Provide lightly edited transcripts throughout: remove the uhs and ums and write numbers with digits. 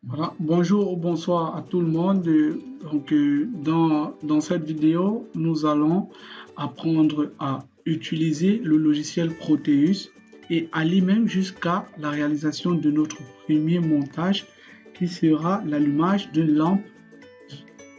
Voilà. Bonjour ou bonsoir à tout le monde. Dans cette vidéo, nous allons apprendre à utiliser le logiciel Proteus et aller même jusqu'à la réalisation de notre premier montage qui sera l'allumage d'une lampe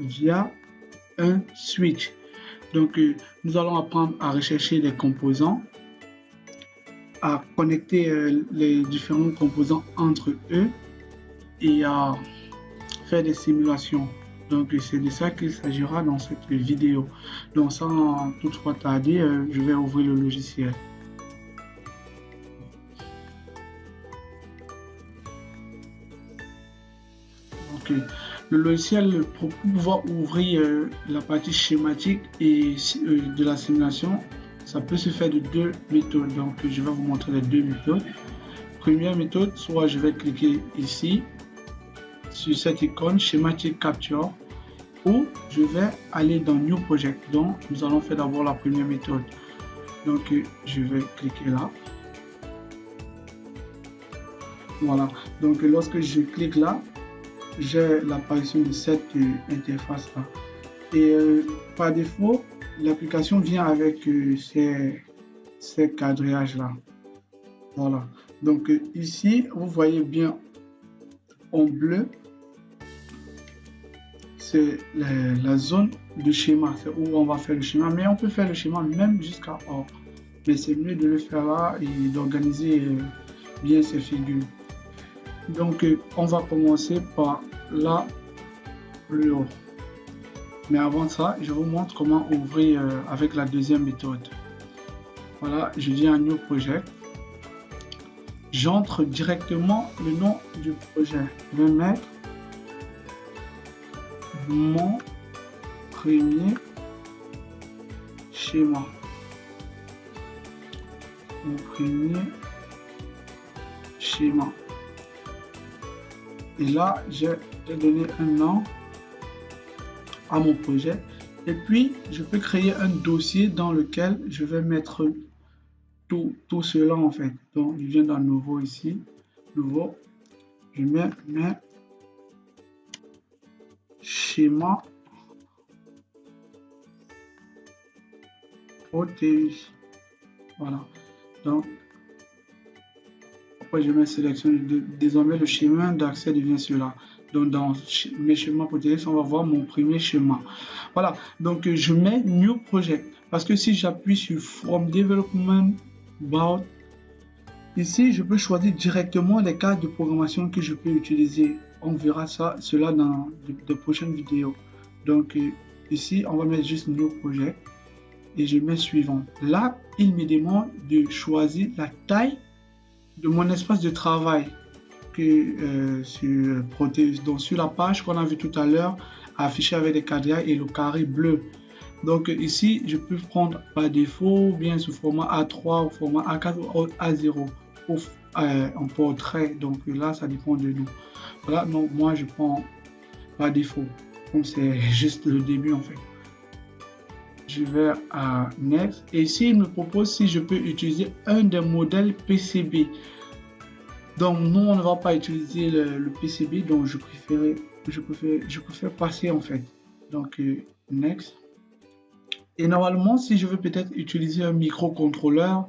via un switch. Nous allons apprendre à rechercher les composants, à connecter les différents composants entre eux et à faire des simulations. Donc, c'est de ça qu'il s'agira dans cette vidéo. Donc, sans toutefois tarder, je vais ouvrir le logiciel. Donc, le logiciel, pour pouvoir ouvrir la partie schématique et de la simulation, ça peut se faire de deux méthodes. Donc, je vais vous montrer les deux méthodes. Première méthode, soit je vais cliquer ici, sur cette icône Schematic Capture, ou je vais aller dans New Project. Donc, nous allons faire d'abord la première méthode. Donc, je vais cliquer là. Voilà. Donc, lorsque je clique là, j'ai l'apparition de cette interface là. Et par défaut, l'application vient avec ces quadrillages là. Voilà. Donc, ici, vous voyez bien en bleu, c'est la zone de schéma, c'est où on va faire le schéma, mais on peut faire le schéma même jusqu'à or. Mais c'est mieux de le faire là et d'organiser bien ces figures. Donc, on va commencer par là, le haut. Mais avant ça, je vous montre comment ouvrir avec la deuxième méthode. Voilà, je viens à New Project. J'entre directement le nom du projet. Je vais mettre mon premier schéma. Mon premier schéma. Et là, j'ai donné un nom à mon projet. Et puis, je peux créer un dossier dans lequel je vais mettre tout cela en fait. Donc, je viens dans Nouveau ici. Nouveau. Je mets schéma Proteus. Voilà. Donc, après je mets sélection. Désormais, le chemin d'accès devient celui-là. Donc, dans mes schémas Proteus, on va voir mon premier schéma. Voilà. Donc, je mets New Project. Parce que si j'appuie sur From Development About, ici, je peux choisir directement les cas de programmation que je peux utiliser. On verra cela dans de prochaines vidéos. Donc, ici, on va mettre juste New Project et je mets suivant. Là, il me demande de choisir la taille de mon espace de travail que sur Proteus. Donc, sur la page qu'on a vu tout à l'heure, affichée avec des quadrilles et le carré bleu. Donc, ici, je peux prendre par défaut, ou bien sous format A3, ou format A4 ou A0 en portrait. Donc, là, ça dépend de nous. Voilà, donc moi, je prends par défaut. Donc, c'est juste le début, en fait. Je vais à Next. Et ici, il me propose si je peux utiliser un des modèles PCB. Donc, nous, on ne va pas utiliser le PCB, donc je préfère passer, en fait. Donc, Next. Et normalement, si je veux peut-être utiliser un microcontrôleur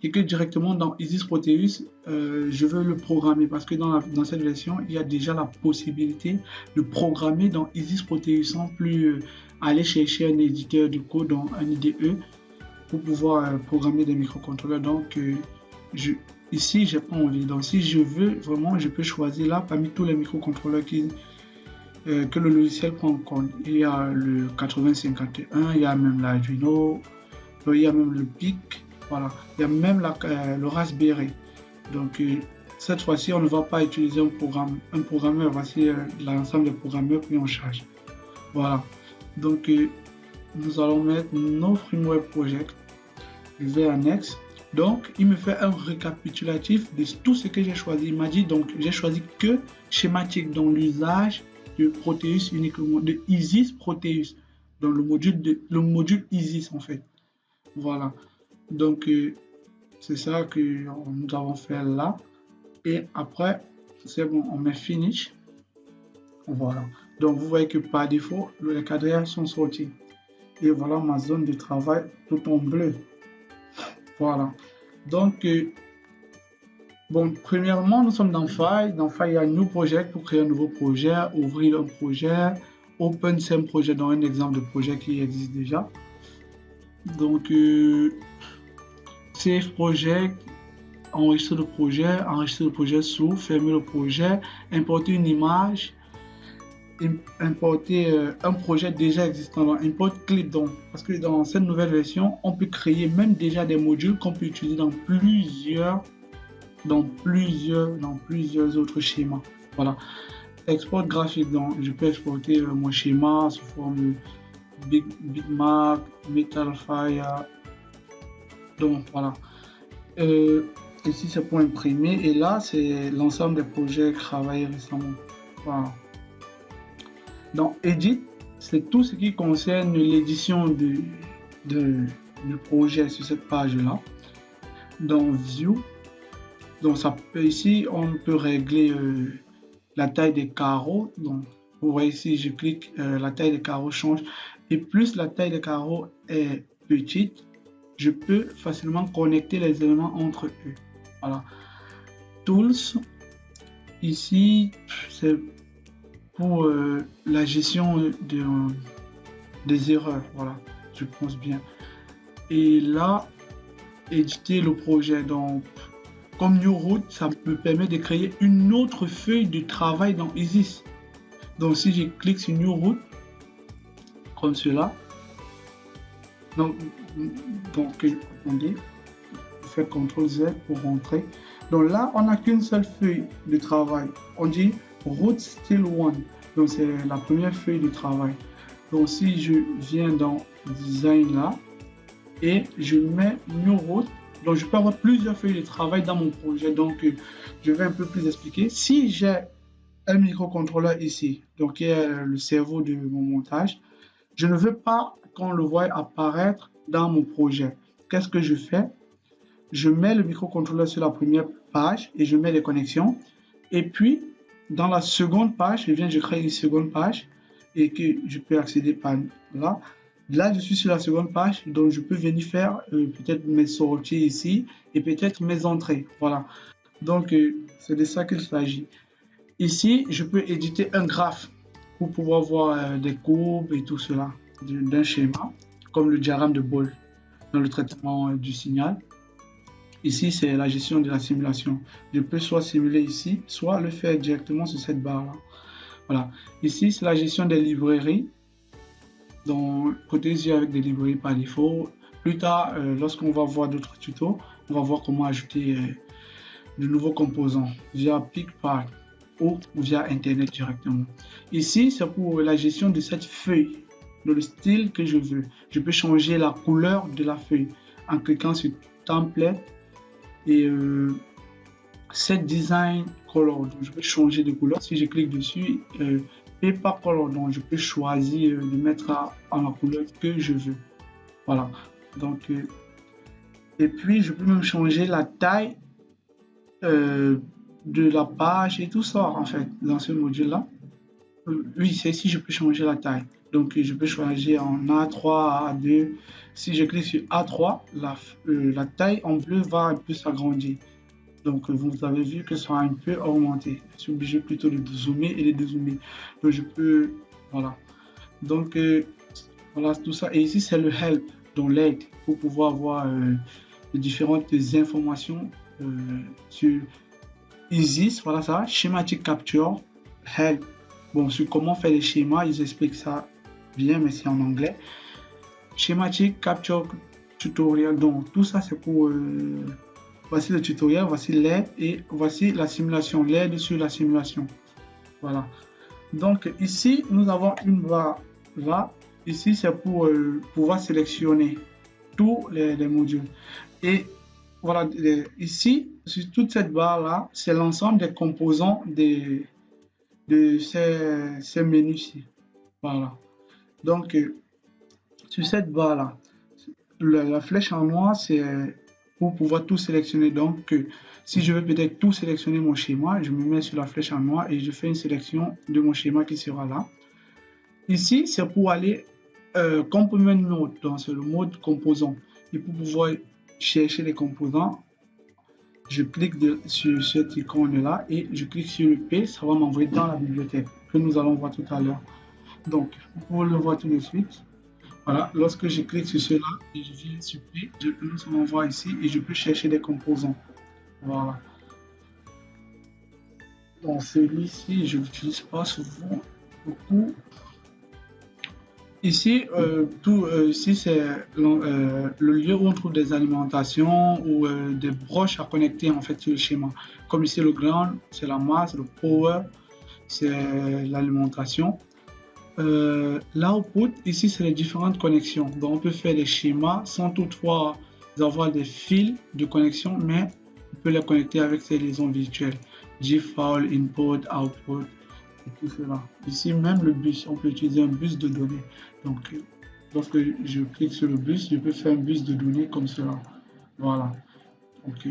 et que directement dans Isis Proteus, je veux le programmer parce que dans cette version, il y a déjà la possibilité de programmer dans Isis Proteus sans plus aller chercher un éditeur de code dans un IDE pour pouvoir programmer des microcontrôleurs. Donc, ici, j'ai pas envie. Donc, si je veux vraiment, je peux choisir là parmi tous les microcontrôleurs que le logiciel prend en compte. Il y a le 8051, il y a même l'Arduino, il y a même le PIC, voilà. Il y a même le Raspberry. Donc, cette fois-ci, on ne va pas utiliser un programmeur. Voici l'ensemble des programmeurs pris en charge. Voilà. Donc, nous allons mettre nos framework project. Je vais à Next. Donc, il me fait un récapitulatif de tout ce que j'ai choisi. Il m'a dit, donc, j'ai choisi que schématique dans l'usage de Proteus uniquement, de Isis Proteus, dans le module Isis en fait. Voilà. Donc, c'est ça que nous avons fait là. Et après, c'est bon, on met Finish. Voilà. Donc, vous voyez que par défaut, les quadrillages sont sortis. Et voilà ma zone de travail tout en bleu. Voilà. Donc, bon, premièrement, nous sommes dans File. Dans File, il y a New Project pour créer un nouveau projet, ouvrir un projet, Open Same Project dans un exemple de projet qui existe déjà. Donc, Save Project, enregistrer le projet sous, fermer le projet, importer une image, importer un projet déjà existant dans import clip. Donc, parce que dans cette nouvelle version, on peut créer même déjà des modules qu'on peut utiliser dans plusieurs autres schémas. Voilà. Export graphique, donc je peux exporter mon schéma sous forme de bitmap, metalfire. Donc voilà. Ici c'est pour imprimer et là c'est l'ensemble des projets travaillés récemment. Voilà. Donc Edit, c'est tout ce qui concerne l'édition du projet sur cette page-là. Dans View, donc ça peut, ici on peut régler la taille des carreaux. Donc vous voyez ici, je clique, la taille des carreaux change. Et plus la taille des carreaux est petite, je peux facilement connecter les éléments entre eux. Voilà. Tools, ici c'est pour la gestion des erreurs. Voilà, je pense bien. Et là, éditer le projet. Donc, comme New Route, ça me permet de créer une autre feuille de travail dans Isis. Donc, si je clique sur New Route, comme cela, donc attendez, je fais CTRL Z pour rentrer. Donc là, on n'a qu'une seule feuille de travail. On dit Route Style 1. Donc, c'est la première feuille de travail. Donc, si je viens dans Design là, et je mets New Route, donc je peux avoir plusieurs feuilles de travail dans mon projet. Donc, je vais un peu plus expliquer. Si j'ai un microcontrôleur ici, donc qui est le cerveau de mon montage, je ne veux pas qu'on le voie apparaître dans mon projet. Qu'est-ce que je fais? Je mets le microcontrôleur sur la première page et je mets les connexions. Et puis, dans la seconde page, je crée une seconde page et que je peux accéder par là. Là, je suis sur la seconde page, donc je peux venir faire peut-être mes sorties ici et peut-être mes entrées. Voilà. Donc, c'est de ça qu'il s'agit. Ici, je peux éditer un graphe pour pouvoir voir des courbes et tout cela d'un schéma, comme le diagramme de Ball dans le traitement du signal. Ici, c'est la gestion de la simulation. Je peux soit simuler ici, soit le faire directement sur cette barre-là. Voilà. Ici, c'est la gestion des librairies. Donc, côté ici, avec des librairies par défaut. Plus tard, lorsqu'on va voir d'autres tutos, on va voir comment ajouter de nouveaux composants via PicPark ou via Internet directement. Ici, c'est pour la gestion de cette feuille, dans le style que je veux. Je peux changer la couleur de la feuille en cliquant sur Template et Set Design Color. Donc, je peux changer de couleur. Si je clique dessus, Paper Color, donc je peux choisir de mettre en la couleur que je veux. Voilà. Donc, et puis, je peux même changer la taille de la page et tout ça, en fait, dans ce module-là. Oui, c'est ici, je peux changer la taille. Donc, je peux choisir en A3, A2. Si je clique sur A3, la taille en bleu va un peu s'agrandir. Donc, vous avez vu que ça a un peu augmenté. Je suis obligé plutôt de zoomer et de dézoomer. Donc, je peux... Voilà. Donc, voilà tout ça. Et ici, c'est le help, donc l'aide, pour pouvoir voir les différentes informations sur Isis. Voilà ça. Schematic Capture, help. Bon, sur comment faire les schémas, ils expliquent ça bien, mais c'est en anglais. Schematic Capture Tutorial. Donc, tout ça, c'est pour... voici le tutoriel, voici l'aide et voici la simulation, l'aide sur la simulation. Voilà. Donc ici, nous avons une barre là. Ici, c'est pour pouvoir sélectionner tous les modules. Et voilà, ici, sur toute cette barre-là, c'est l'ensemble des composants de ces menus-ci. Voilà. Donc, sur cette barre-là, la flèche en noir, c'est pour pouvoir tout sélectionner. Donc, Si je veux peut-être tout sélectionner mon schéma, je me mets sur la flèche en noir et je fais une sélection de mon schéma qui sera là. Ici, c'est pour aller Component Mode, donc c'est le mode composant. Et pour pouvoir chercher les composants, je clique sur cette icône-là et je clique sur le P, ça va m'envoyer dans la bibliothèque que nous allons voir tout à l'heure. Donc, vous le voir tout de suite. Voilà, lorsque je clique sur cela et je viens sur P, ça m'envoie ici et je peux chercher des composants. Voilà. Donc, celui-ci, je l'utilise pas souvent beaucoup. Ici, ici c'est le lieu où on trouve des alimentations ou des broches à connecter en fait sur le schéma. Comme ici, le ground, c'est la masse, le power, c'est l'alimentation. L'output, ici, c'est les différentes connexions. Donc, on peut faire des schémas sans toutefois avoir des fils de connexion, mais on peut les connecter avec ces liaisons virtuelles. GFOL, input, output, et tout cela. Ici, même le bus, on peut utiliser un bus de données. Donc, lorsque je clique sur le bus, je peux faire un bus de données comme cela. Voilà. Donc,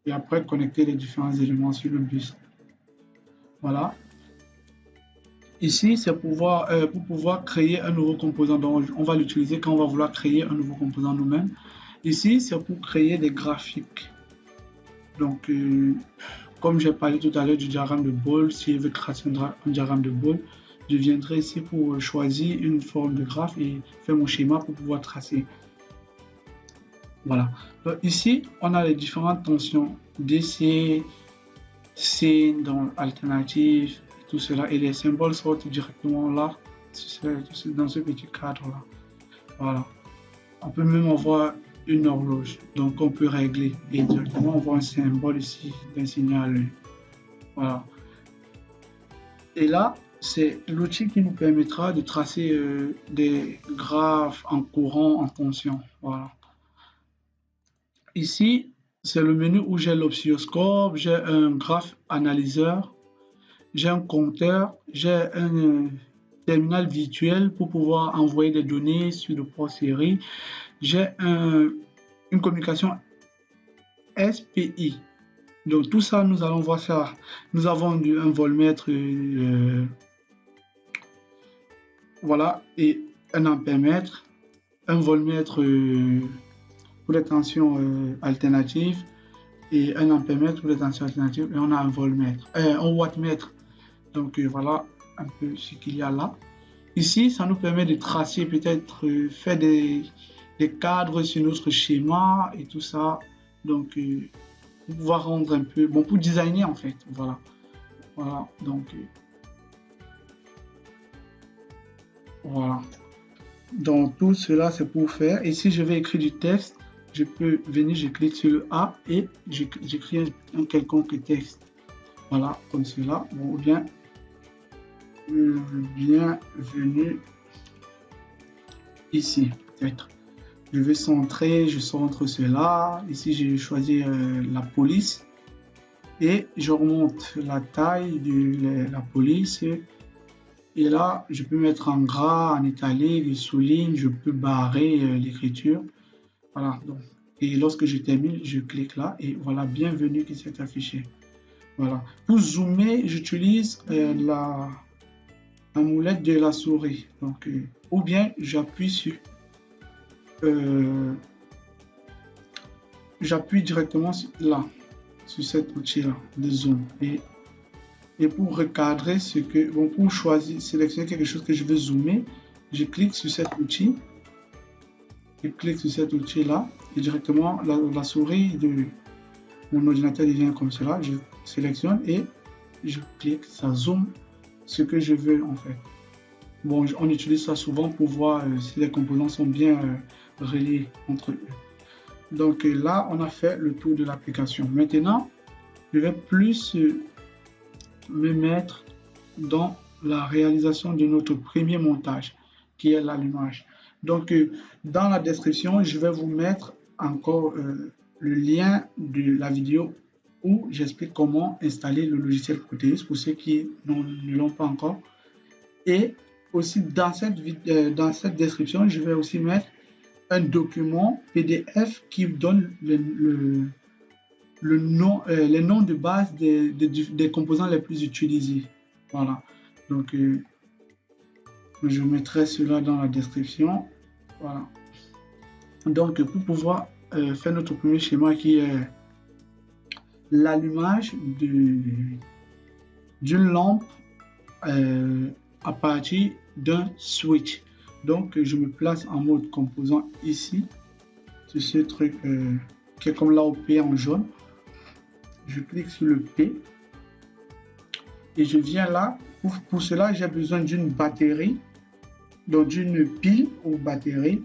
et après, connecter les différents éléments sur le bus. Voilà. Ici, c'est pour pouvoir créer un nouveau composant. Donc, on va l'utiliser quand on va vouloir créer un nouveau composant nous-mêmes. Ici, c'est pour créer des graphiques. Donc, comme j'ai parlé tout à l'heure du diagramme de Boole, si je veux tracer un diagramme de Boole, je viendrai ici pour choisir une forme de graphe et faire mon schéma pour pouvoir tracer. Voilà. Donc, ici, on a les différentes tensions DC, scene, donc alternative, tout cela, et les symboles sortent directement là, dans ce petit cadre là. Voilà. On peut même avoir une horloge, donc on peut régler et directement on voit un symbole ici d'un signal. Voilà. Et là, c'est l'outil qui nous permettra de tracer des graphes en courant, en tension. Voilà. Ici, c'est le menu où j'ai l'oscilloscope, j'ai un graphe analyseur, j'ai un compteur, j'ai un terminal virtuel pour pouvoir envoyer des données sur le port série. J'ai une communication SPI. Donc tout ça, nous allons voir ça. Nous avons un voltmètre, voilà, et un ampèremètre, un voltmètre pour les tensions alternatives et un ampèremètre pour les tensions alternatives, et on a un voltmètre, un wattmètre. Donc voilà un peu ce qu'il y a là. Ici, ça nous permet de tracer, peut-être faire des cadres sur notre schéma et tout ça. Donc, pour pouvoir rendre un peu, bon, pour designer en fait. Voilà. Voilà. Donc, voilà. Donc, tout cela, c'est pour faire. Et si je vais écrire du texte, je peux venir, je clique sur le A et j'écris un quelconque texte. Voilà, comme cela. Bon, ou bien, bienvenue ici, peut-être. Je vais centrer, je centre cela. Ici, j'ai choisi la police. Et je remonte la taille de la police. Et là, je peux mettre en gras, en italique, je souligne, je peux barrer l'écriture. Voilà. Donc, et lorsque je termine, je clique là. Et voilà, bienvenue qui s'est affiché. Voilà. Pour zoomer, j'utilise la molette de la souris. Donc, ou bien j'appuie sur j'appuie directement là, sur cet outil-là de zoom. Et pour recadrer ce que, bon, pour choisir, sélectionner quelque chose que je veux zoomer, je clique sur cet outil. Je clique sur cet outil-là et directement la souris de mon ordinateur devient comme cela. Je sélectionne et je clique, ça zoome ce que je veux en fait. Bon, on utilise ça souvent pour voir si les composants sont bien reliés entre eux. Donc là, on a fait le tour de l'application. Maintenant, je vais plus me mettre dans la réalisation de notre premier montage, qui est l'allumage. Donc, dans la description, je vais vous mettre encore le lien de la vidéo où j'explique comment installer le logiciel Proteus pour ceux qui ne l'ont pas encore. Et aussi, dans cette description, je vais aussi mettre un document PDF qui donne les noms de base des composants les plus utilisés. Voilà. Donc, je mettrai cela dans la description. Voilà. Donc, pour pouvoir faire notre premier schéma qui est l'allumage d'une lampe à partir d'un switch. Donc, je me place en mode composant ici. C'est ce truc qui est comme là au P en jaune. Je clique sur le P et je viens là. Pour cela, j'ai besoin d'une batterie, donc d'une pile ou batterie,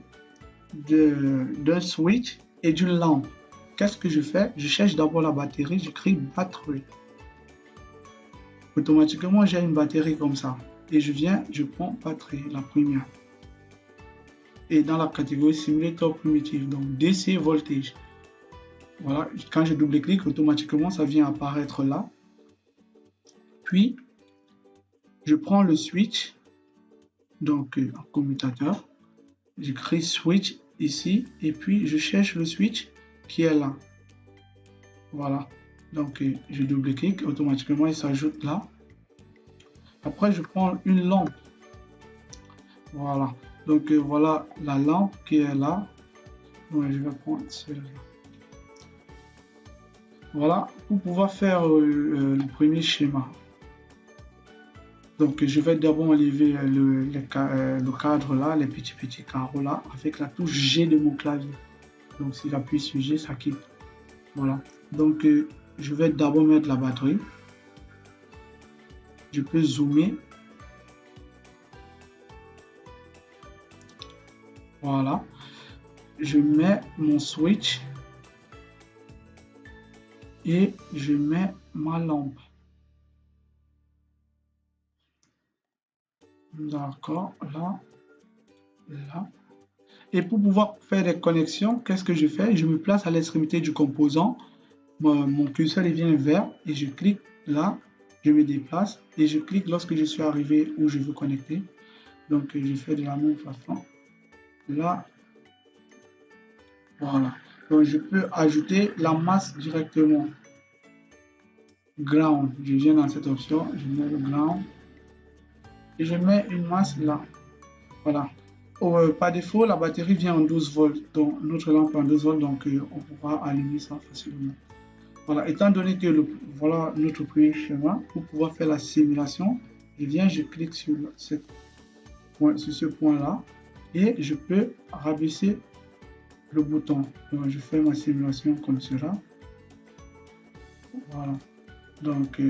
d'un switch et d'une lampe. Qu'est-ce que je fais? Je cherche d'abord la batterie, j'écris batterie. Automatiquement, j'ai une batterie comme ça. Et je prends batterie, la première. Et dans la catégorie simulateur primitif, donc DC voltage. Voilà, quand je double-clique, automatiquement, ça vient apparaître là. Puis, je prends le switch, donc en commutateur. J'écris switch ici, et puis je cherche le switch qui est là. Voilà, donc je double-clique, automatiquement, il s'ajoute là. Après, je prends une lampe. Voilà, donc voilà la lampe qui est là. Donc, je vais prendre celle-là. Voilà, pour pouvoir faire le premier schéma. Donc, je vais d'abord enlever le cadre là, les petits carreaux là, avec la touche G de mon clavier. Donc, si j'appuie sur G, ça quitte. Voilà. Donc, je vais d'abord mettre la batterie. Je peux zoomer. Voilà. Je mets mon switch. Et je mets ma lampe. D'accord, là, là. Et pour pouvoir faire des connexions, qu'est-ce que je fais? Je me place à l'extrémité du composant. Mon curseur il vient vers et je clique là. Je me déplace et je clique lorsque je suis arrivé où je veux connecter. Donc, je fais de la même façon. Là, voilà. Donc, je peux ajouter la masse directement. Ground, je viens dans cette option, je mets le ground et je mets une masse là. Voilà. Par défaut, la batterie vient en 12 volts, donc notre lampe en 12 volts, donc on pourra allumer ça facilement. Voilà, étant donné que voilà notre premier schéma, pour pouvoir faire la simulation, je clique sur ce point-là et je peux rabaisser le bouton. Donc, je fais ma simulation comme cela. Voilà. Donc,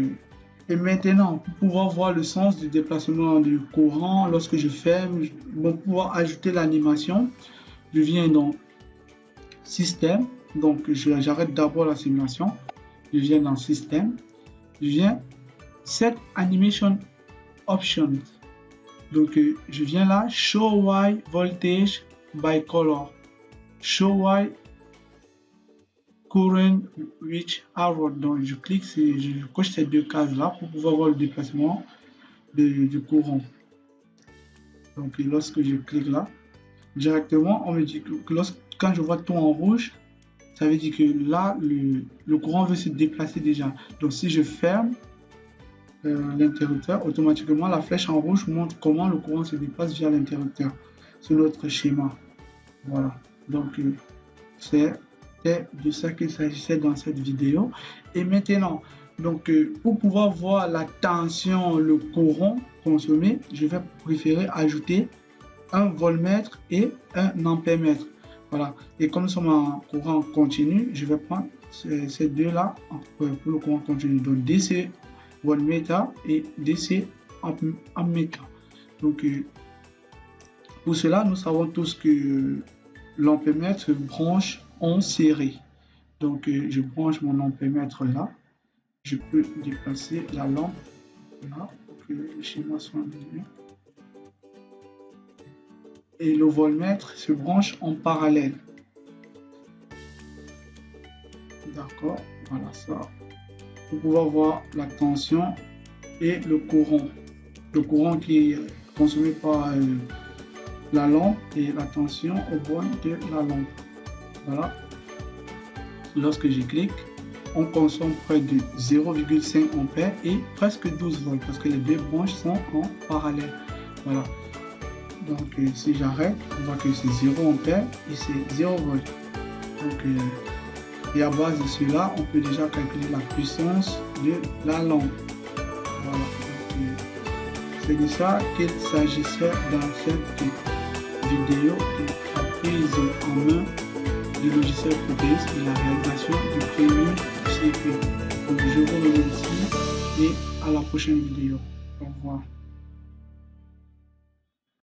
et maintenant, pour pouvoir voir le sens du déplacement du courant, lorsque je ferme, pour pouvoir ajouter l'animation, je viens dans Système. Donc, j'arrête d'abord la simulation. Je viens dans Système. Je viens Set Animation Options. Donc, je viens là, Show Y Voltage by Color. Show Y Current Which Arrow. Donc, je clique, je coche ces deux cases là pour pouvoir voir le déplacement du courant. Donc, lorsque je clique là, directement, on me dit que quand je vois tout en rouge, ça veut dire que là, le courant veut se déplacer déjà. Donc, si je ferme l'interrupteur, automatiquement, la flèche en rouge montre comment le courant se déplace via l'interrupteur. C'est notre schéma. Voilà. Donc, c'est de ça qu'il s'agissait dans cette vidéo. Et maintenant, donc, pour pouvoir voir la tension, le courant consommé, je vais préférer ajouter un voltmètre et un ampèremètre. Voilà. Et comme nous sommes en courant continu, je vais prendre ces deux-là pour le courant continu. Donc, DC voltmètre et DC ampèremètre. Donc, pour cela, nous savons tous que l'ampèremètre se branche en série. Donc, je branche mon ampèremètre là. Je peux déplacer la lampe là pour que le schéma soit aligné. Et le voltmètre se branche en parallèle. D'accord, voilà ça. Pour pouvoir voir la tension et le courant. Le courant qui est consommé par la lampe et la tension au bord de la lampe. Voilà. Lorsque je clique, on consomme près de 0,5 ampères et presque 12 volts parce que les deux branches sont en parallèle. Voilà. Donc si j'arrête, on voit que c'est 0 ampère et c'est 0 volts. Donc, et à base de cela, on peut déjà calculer la puissance de la lampe. Voilà. C'est de ça qu'il s'agissait dans cette vidéo de la prise en main du logiciel Proteus et la réalisation du premier circuit. Donc je vous remercie et à la prochaine vidéo.